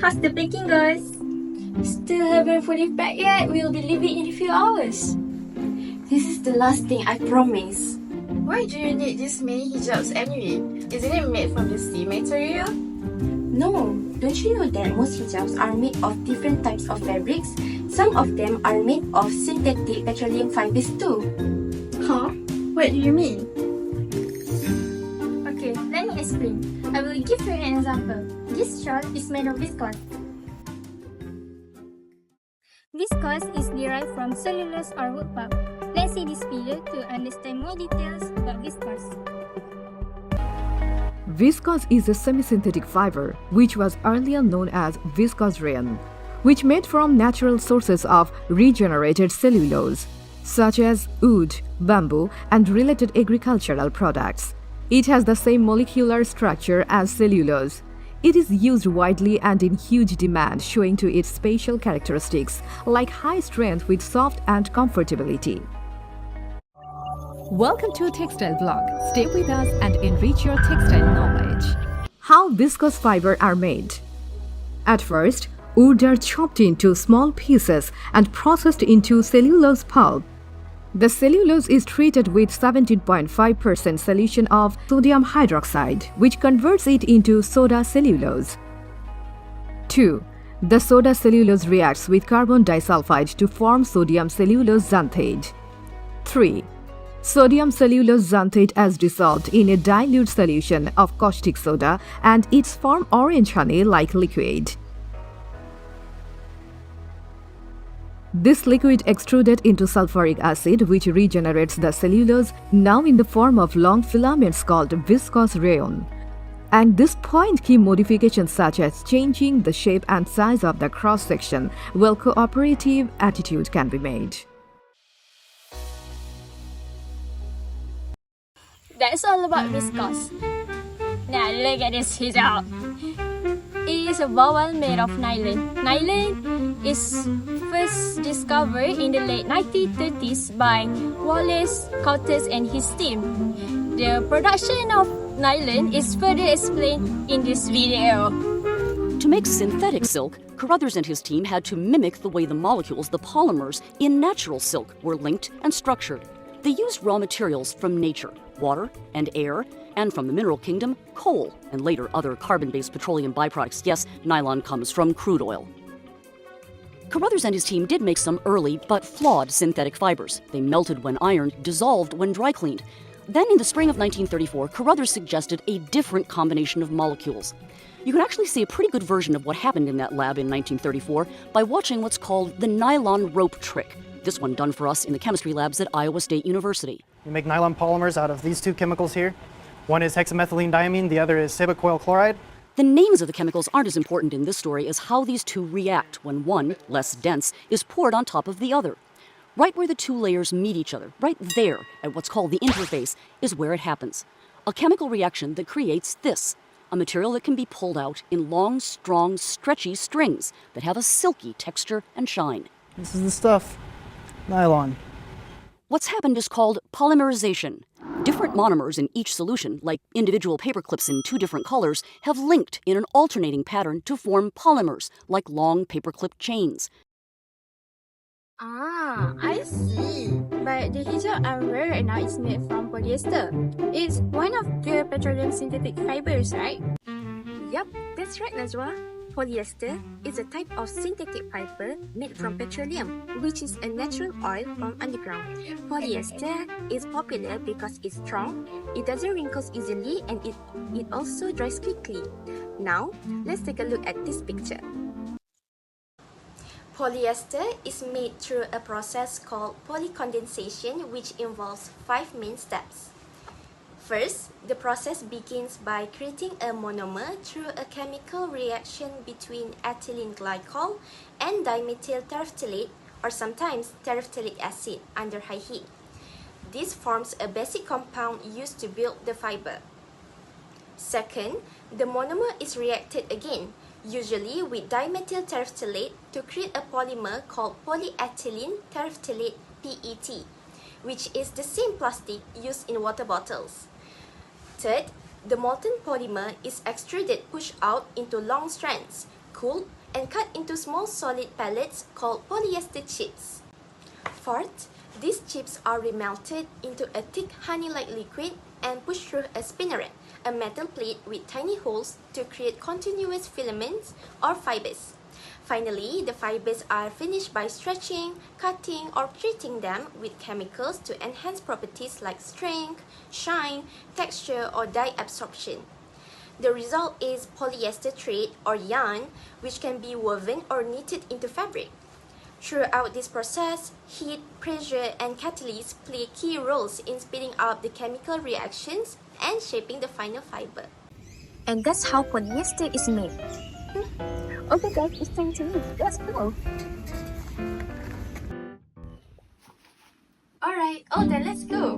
how's the baking guys? Still haven't fully packed yet. We'll be leaving in a few hours. This is the last thing, I promise. Why do you need this many hijabs anyway? Isn't it made from the same material? No, don't you know that most hijabs are made of different types of fabrics? Some of them are made of synthetic petroleum fibers too. Huh? What do you mean? Okay, let me explain. I will give you an example. This shawl is made of viscose. Viscose is derived from cellulose or wood pulp. Let's see this video to understand more details about viscose. Viscose is a semi-synthetic fiber, which was earlier known as viscose rayon, which made from natural sources of regenerated cellulose, such as wood, bamboo, and related agricultural products. It has the same molecular structure as cellulose. It is used widely and in huge demand, showing to its spatial characteristics like high strength with soft and comfortability. Welcome to Textile Blog. Stay with us and enrich your textile knowledge. How viscose fiber are made? At first, wood are chopped into small pieces and processed into cellulose pulp. The cellulose is treated with 17.5% solution of sodium hydroxide, which converts it into soda cellulose. 2. The soda cellulose reacts with carbon disulfide to form sodium cellulose xanthate. 3. Sodium cellulose xanthate is dissolved in a dilute solution of caustic soda and it's formed orange honey-like liquid. This liquid extruded into sulfuric acid, which regenerates the cellulose, now in the form of long filaments called viscose rayon. At this point, key modifications such as changing the shape and size of the cross-section, while cooperative attitude can be made. That's all about viscose. Now look at this hijab. It is a bowel made of nylon. Nylon is first discovered in the late 1930s by Wallace Coutts and his team. The production of nylon is further explained in this video. To make synthetic silk, Carruthers and his team had to mimic the way the molecules, the polymers, in natural silk were linked and structured. They used raw materials from nature, water and air, and from the mineral kingdom, coal, and later other carbon-based petroleum byproducts. Yes, nylon comes from crude oil. Carruthers and his team did make some early but flawed synthetic fibers. They melted when ironed, dissolved when dry cleaned. Then in the spring of 1934, Carruthers suggested a different combination of molecules. You can actually see a pretty good version of what happened in that lab in 1934 by watching what's called the nylon rope trick. This one done for us in the chemistry labs at Iowa State University. We make nylon polymers out of these two chemicals here. One is hexamethylene diamine, the other is sebacoyl chloride. The names of the chemicals aren't as important in this story as how these two react when one, less dense, is poured on top of the other. Right where the two layers meet each other, right there at what's called the interface, is where it happens. A chemical reaction that creates this, a material that can be pulled out in long, strong, stretchy strings that have a silky texture and shine. This is the stuff, nylon. What's happened is called polymerization. Different monomers in each solution, like individual paper clips in two different colors, have linked in an alternating pattern to form polymers, like long paperclip chains. Ah, I see. But the hijab I'm wearing right now is made from polyester. It's one of the petroleum synthetic fibers, right? Yup, that's right, Najwa. Polyester is a type of synthetic fiber made from petroleum, which is a natural oil from underground. Polyester is popular because it's strong, it doesn't wrinkle easily, and it also dries quickly. Now, let's take a look at this picture. Polyester is made through a process called polycondensation, which involves 5 main steps. First, the process begins by creating a monomer through a chemical reaction between ethylene glycol and dimethyl terephthalate, or sometimes terephthalic acid, under high heat. This forms a basic compound used to build the fiber. Second, the monomer is reacted again, usually with dimethyl terephthalate, to create a polymer called polyethylene terephthalate PET, which is the same plastic used in water bottles. Third, the molten polymer is extruded pushed out into long strands, cooled, and cut into small solid pellets called polyester chips. Fourth, these chips are remelted into a thick honey-like liquid and pushed through a spinneret, a metal plate with tiny holes to create continuous filaments or fibers. Finally, the fibers are finished by stretching, cutting, or treating them with chemicals to enhance properties like strength, shine, texture, or dye absorption. The result is polyester thread or yarn, which can be woven or knitted into fabric. Throughout this process, heat, pressure, and catalysts play key roles in speeding up the chemical reactions and shaping the final fiber. And that's how polyester is made. Okay guys, it's time to leave. Let's go. Alright, then let's go.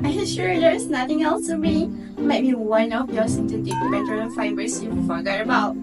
Are you sure there's nothing else to bring? Maybe one of your synthetic petroleum fibers you forgot about.